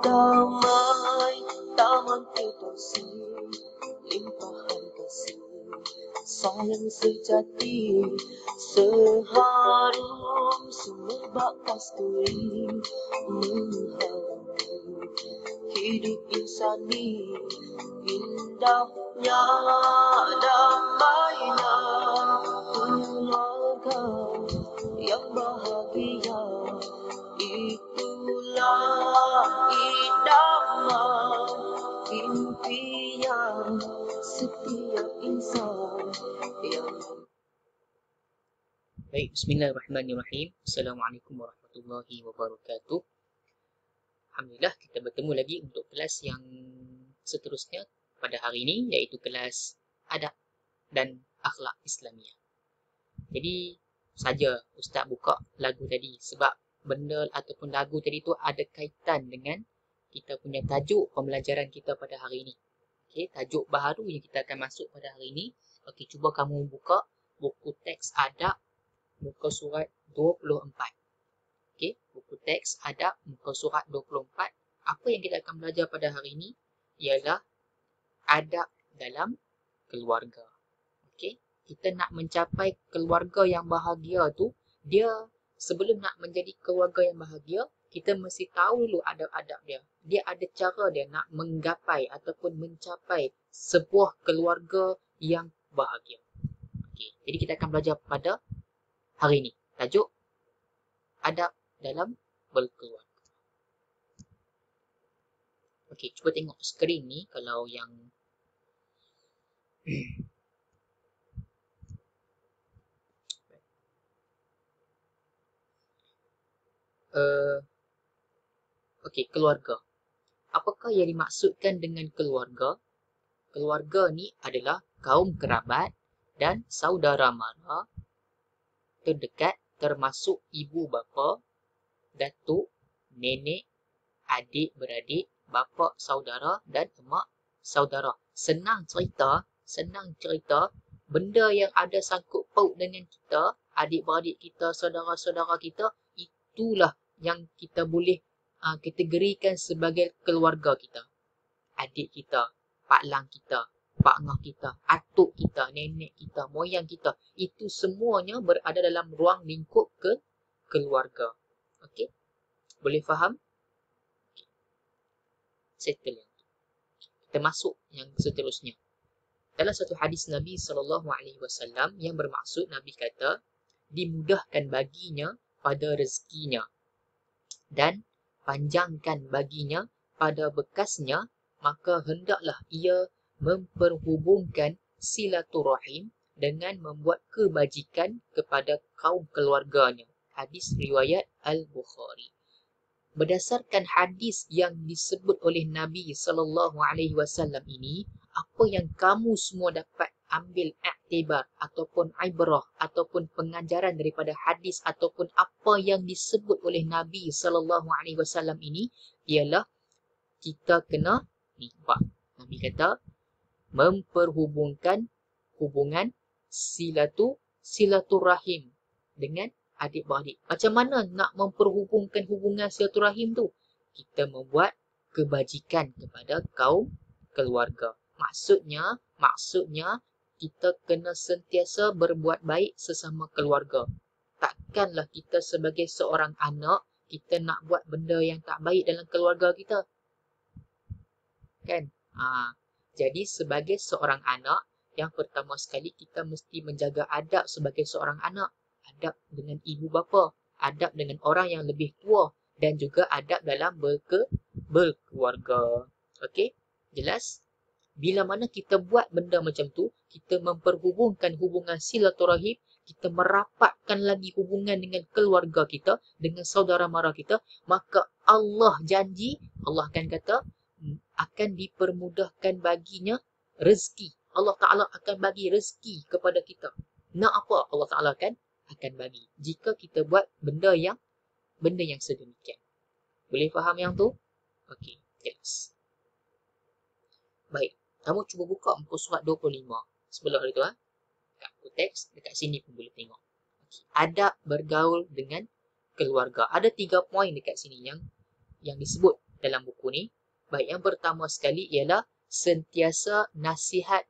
Damai taman situasi, limpahan kasih, sayang sejati, seharum semerbak kasturi, mengharumi hidup insani, indahnya damainya keluarga yang bahagia. Itulah idaman impian setiap insan yang... Baik, bismillahirrahmanirrahim. Assalamualaikum warahmatullahi wabarakatuh. Alhamdulillah, kita bertemu lagi untuk kelas yang seterusnya pada hari ini, iaitu kelas adab dan akhlak Islamiah. Jadi, saja Ustaz buka lagu tadi sebab benda ataupun lagu tadi tu ada kaitan dengan kita punya tajuk pembelajaran kita pada hari ini. Okey, tajuk baharu yang kita akan masuk pada hari ini. Okey, cuba kamu buka buku teks adab muka surat 24. Okey, buku teks adab muka surat 24. Apa yang kita akan belajar pada hari ini ialah adab dalam keluarga. Okey, kita nak mencapai keluarga yang bahagia tu, dia sebelum nak menjadi keluarga yang bahagia, kita mesti tahu dulu adab-adab dia. Dia ada cara dia nak menggapai ataupun mencapai sebuah keluarga yang bahagia. Okey, jadi kita akan belajar pada hari ini. Tajuk adab dalam berkeluarga. Okey, cuba tengok skrin ni kalau yang okey, keluarga. Apakah yang dimaksudkan dengan keluarga? Keluarga ni adalah kaum kerabat dan saudara mara terdekat termasuk ibu bapa, datuk, nenek, adik beradik, bapa saudara dan emak saudara. Senang cerita, benda yang ada sangkut paut dengan kita, adik-beradik kita, saudara-saudara kita, itulah yang kita boleh kategorikan sebagai keluarga kita. Adik kita, pak lang kita, pak ngah kita, atuk kita, nenek kita, moyang kita, itu semuanya berada dalam ruang lingkup keluarga. Okey? Boleh faham? Okay. Settle yang tu. Kita masuk yang seterusnya. Dalam satu hadis Nabi SAW yang bermaksud Nabi kata, dimudahkan baginya pada rezekinya dan panjangkan baginya pada bekasnya, maka hendaklah ia memperhubungkan silaturahim dengan membuat kebajikan kepada kaum keluarganya. Hadis riwayat Al-Bukhari. Berdasarkan hadis yang disebut oleh Nabi SAW ini, apa yang kamu semua dapat ambil iktibar ataupun ibrah ataupun pengajaran daripada hadis ataupun apa yang disebut oleh Nabi SAW ini ialah kita kena nampak. Nabi kata memperhubungkan hubungan silaturahim dengan adik-beradik. Macam mana nak memperhubungkan hubungan silaturahim tu? Kita membuat kebajikan kepada kaum keluarga. Maksudnya kita kena sentiasa berbuat baik sesama keluarga. Takkanlah kita sebagai seorang anak, kita nak buat benda yang tak baik dalam keluarga kita. Kan? Jadi sebagai seorang anak, yang pertama sekali kita mesti menjaga adab sebagai seorang anak. Adab dengan ibu bapa, adab dengan orang yang lebih tua dan juga adab dalam berkeluarga. Okey? Jelas? Bila mana kita buat benda macam tu, kita memperhubungkan hubungan silaturahim, kita merapatkan lagi hubungan dengan keluarga kita, dengan saudara mara kita, maka Allah janji, Allah akan kata, akan dipermudahkan baginya rezeki. Allah Ta'ala akan bagi rezeki kepada kita. Nak apa Allah Ta'ala akan bagi jika kita buat benda yang sedemikian. Boleh faham yang tu? Okey, jelas. Baik, kamu cuba buka muka surat 25 sebelah itu. Kat buku teks, dekat sini pun boleh tengok. Adab bergaul dengan keluarga. Ada 3 poin dekat sini yang disebut dalam buku ni. Baik, yang pertama sekali ialah sentiasa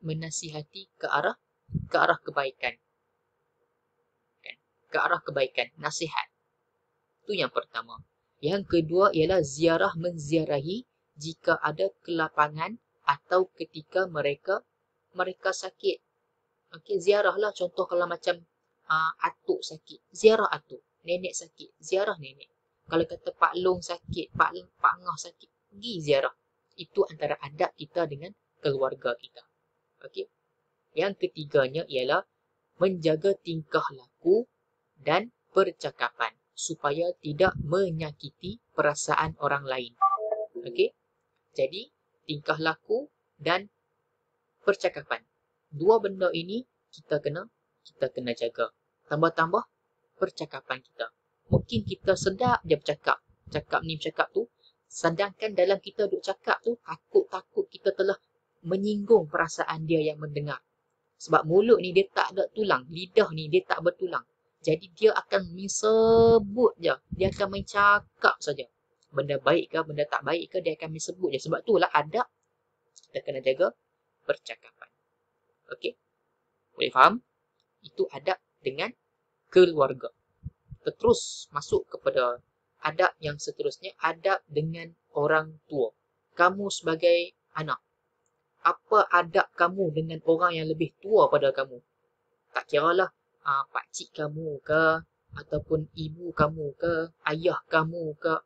menasihati ke arah kebaikan. Ke arah kebaikan, nasihat. Itu yang pertama. Yang kedua ialah menziarahi jika ada kelapangan atau ketika mereka sakit. Okey, ziarahlah. Contoh kalau macam atuk sakit, ziarah atuk. Nenek sakit, ziarah nenek. Kalau kata Pak Long sakit, Pak Ngah sakit, pergi ziarah. Itu antara adab kita dengan keluarga kita. Okey. Yang ketiganya ialah menjaga tingkah laku dan percakapan supaya tidak menyakiti perasaan orang lain. Okey. Jadi, tingkah laku dan percakapan. Dua benda ini kita kena jaga. Tambah-tambah percakapan kita. Mungkin kita sedap je bercakap. Cakap tu. Sedangkan dalam kita duk cakap tu, takut kita telah menyinggung perasaan dia yang mendengar. Sebab mulut ni dia tak ada tulang. Lidah ni dia tak bertulang. Jadi dia akan sebut je. Dia akan main cakap saja. Benda baik ke, benda tak baik ke, dia akan main sebut je. Sebab itulah adab. Kita kena jaga percakapan. Okey? Boleh faham? Itu adab dengan keluarga. Kita terus masuk kepada adab yang seterusnya. Adab dengan orang tua. Kamu sebagai anak. Apa adab kamu dengan orang yang lebih tua pada kamu? Tak kiralah pakcik kamu ke, ataupun ibu kamu ke, ayah kamu ke.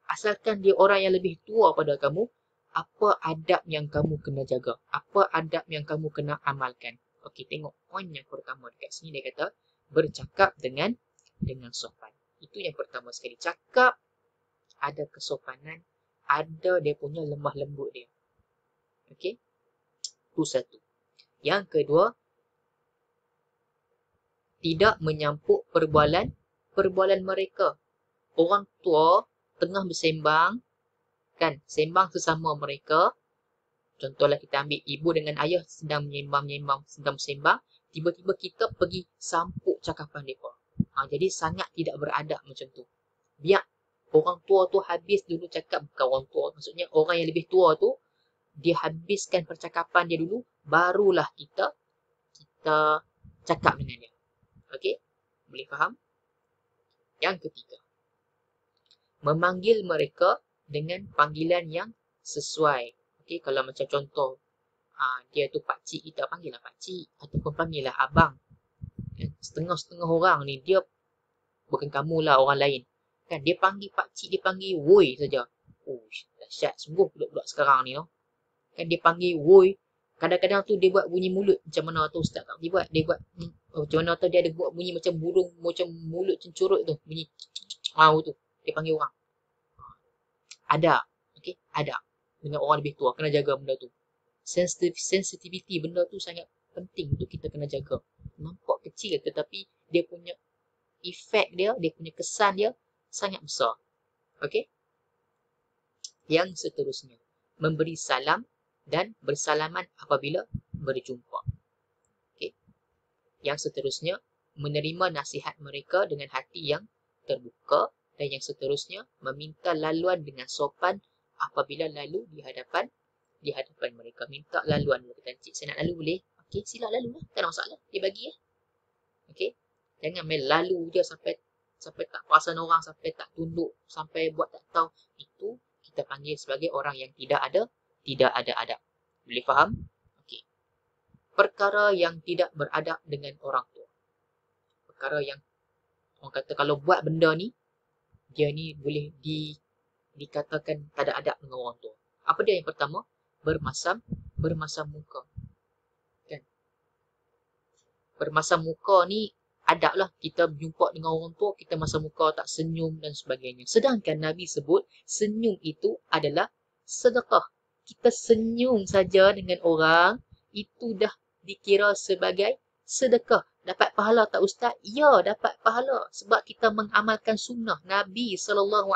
Asalkan dia orang yang lebih tua pada kamu, apa adab yang kamu kena jaga? Apa adab yang kamu kena amalkan? Okey, tengok poin yang pertama dekat sini. Dia kata, bercakap dengan sopan. Itu yang pertama sekali. Cakap ada kesopanan, ada dia punya lemah lembut dia. Okey? Itu satu. Yang kedua, tidak menyampuk perbualan mereka. Orang tua tengah bersembang, kan? Sembang sesama mereka. Contohlah kita ambil ibu dengan ayah sedang menyembang, sedang bersembang. Tiba-tiba kita pergi sampuk cakapan mereka. Jadi sangat tidak beradab macam tu. Biar orang tua tu habis dulu cakap. Bukan orang tua, maksudnya orang yang lebih tua tu, dia habiskan percakapan dia dulu, barulah kita cakap dengan dia. Okey? Boleh faham? Yang ketiga, memanggil mereka dengan panggilan yang sesuai. Okey, kalau macam contoh, dia tu pakcik, kita panggillah pakcik ataupun panggillah abang. Setengah-setengah orang ni dia bukan kamulah, orang lain. Kan dia panggil pakcik, dia panggil woi saja. Oh, dahsyat sungguh budak-budak sekarang ni, no. Kan dia panggil woi. Kadang-kadang tu dia buat bunyi mulut macam mana tu ustaz tak buat. Dia buat macam mana tu dia ada buat bunyi macam burung, macam mulut cencurut tu, bunyi tu. Dia panggil orang. Ada. Okey, ada. Dengan orang lebih tua kena jaga benda tu. Sensitivity benda tu sangat penting untuk kita kena jaga. Nampak kecil tetapi dia punya efek dia punya kesan dia sangat besar. Okey? Yang seterusnya, memberi salam dan bersalaman apabila berjumpa. Okay. Yang seterusnya, menerima nasihat mereka dengan hati yang terbuka. Dan yang seterusnya, meminta laluan dengan sopan apabila lalu di hadapan mereka. Minta laluan. Kata, "Encik, saya nak lalu boleh?" Okey, sila lalu lah. Tak ada masalah. Dia bagi ya. Okey. Jangan main lalu je sampai tak perasan orang, sampai tak tunduk, sampai buat tak tahu. Itu kita panggil sebagai orang yang tidak ada adab. Boleh faham? Okey. Perkara yang tidak beradab dengan orang tua. Perkara yang orang kata kalau buat benda ni, dia ni boleh dikatakan tak ada adab dengan orang tua. Apa dia yang pertama? Bermasam muka. Kan? Bermasam muka ni adab lah. Kita berjumpa dengan orang tua, kita masam muka, tak senyum dan sebagainya. Sedangkan Nabi sebut, senyum itu adalah sedekah. Kita senyum saja dengan orang, itu dah dikira sebagai sedekah. Dapat pahala tak ustaz? Ya, dapat pahala. Sebab kita mengamalkan sunnah. Nabi SAW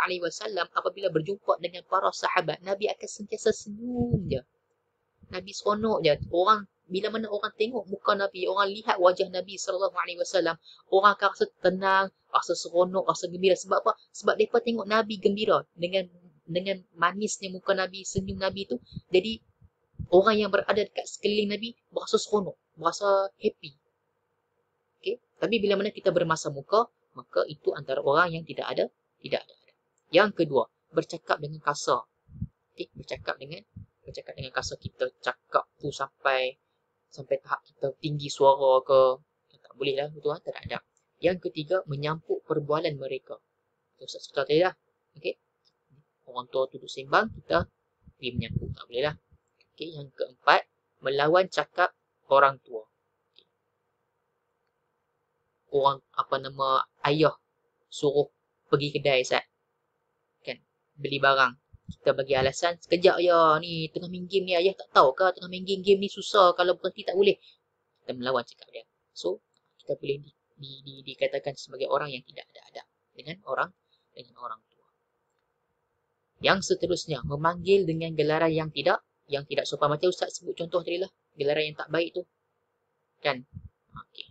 apabila berjumpa dengan para sahabat, Nabi akan sentiasa senyum je. Nabi seronok je. Orang bila mana orang tengok muka Nabi, orang lihat wajah Nabi SAW, orang akan rasa tenang, rasa seronok, rasa gembira. Sebab apa? Sebab mereka tengok Nabi gembira dengan manisnya muka Nabi, senyum Nabi tu. Jadi orang yang berada dekat sekeliling Nabi berasa seronok, berasa happy. Okay? Tapi bila mana kita bermasa muka, maka itu antara orang yang tidak ada. Yang kedua, bercakap dengan kasar. Okay? Bercakap dengan kasar, kita cakap tu sampai tahap kita tinggi suara ke, tak boleh lah, betul lah, tak ada. Yang ketiga, menyampuk perbualan mereka. Ustaz cerita tadi lah. Okay? Orang tua duduk sembang, kita pergi menyampuk, tak boleh lah. Okay? Yang keempat, melawan cakap orang tua. Okay. Orang, ayah suruh pergi kedai, Ustaz. Kan? Beli barang. Kita bagi alasan, sekejap je ni, tengah main game ni, ayah tak tahu ke tengah main game ni susah, kalau berhenti tak boleh. Kita melawan cakap dia. So, kita boleh dikatakan sebagai orang yang tidak ada adab dengan orang tua. Yang seterusnya, memanggil dengan gelaran yang tidak sopan. Macam Ustaz sebut contoh tadi lah, gelaran yang tak baik tu. Kan? Okey.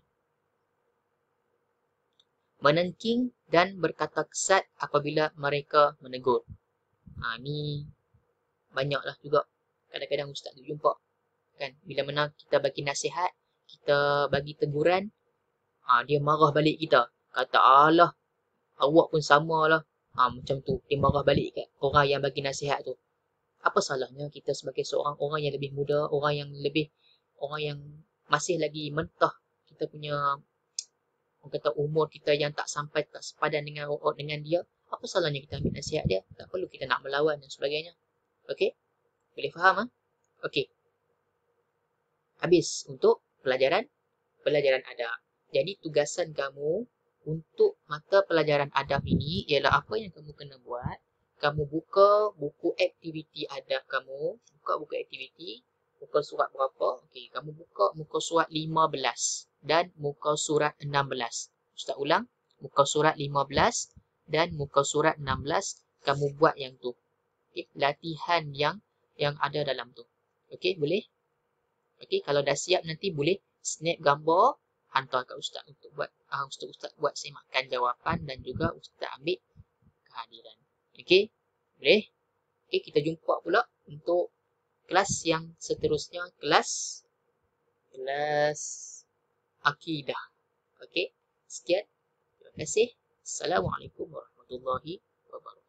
Menengking dan berkata kesat apabila mereka menegur. Ni banyaklah juga. Kadang-kadang Ustaz tu jumpa. Kan? Bila mana kita bagi nasihat, kita bagi teguran, dia marah balik kita. Kata, alah, awak pun sama lah. Macam tu. Dia marah balik kat orang yang bagi nasihat tu. Apa salahnya kita sebagai seorang orang yang lebih muda, orang yang masih lagi mentah, kita punya, orang kata umur kita yang tak sampai, tak sepadan dengan dia. Apa salahnya kita ambil nasihat dia? Tak perlu kita nak melawan dan sebagainya. Okey? Boleh faham? Okey. Habis untuk pelajaran adab. Jadi tugasan kamu untuk mata pelajaran adab ini ialah apa yang kamu kena buat. Kamu buka buku aktiviti adab kamu. Buka buku aktiviti. Muka surat berapa? Okey, kamu buka muka surat 15 dan muka surat 16. Ustaz ulang. Muka surat 15 dan muka surat 16. Kamu buat yang tu. Okey, latihan yang ada dalam tu. Okey, boleh? Okey, kalau dah siap nanti boleh snap gambar, hantar kat Ustaz untuk buat Ustaz buat semakan jawapan dan juga Ustaz ambil kehadiran. Okey? Boleh? Okey, kita jumpa pula untuk kelas yang seterusnya, kelas akidah. Okey? Sekian. Terima kasih. Assalamualaikum warahmatullahi wabarakatuh.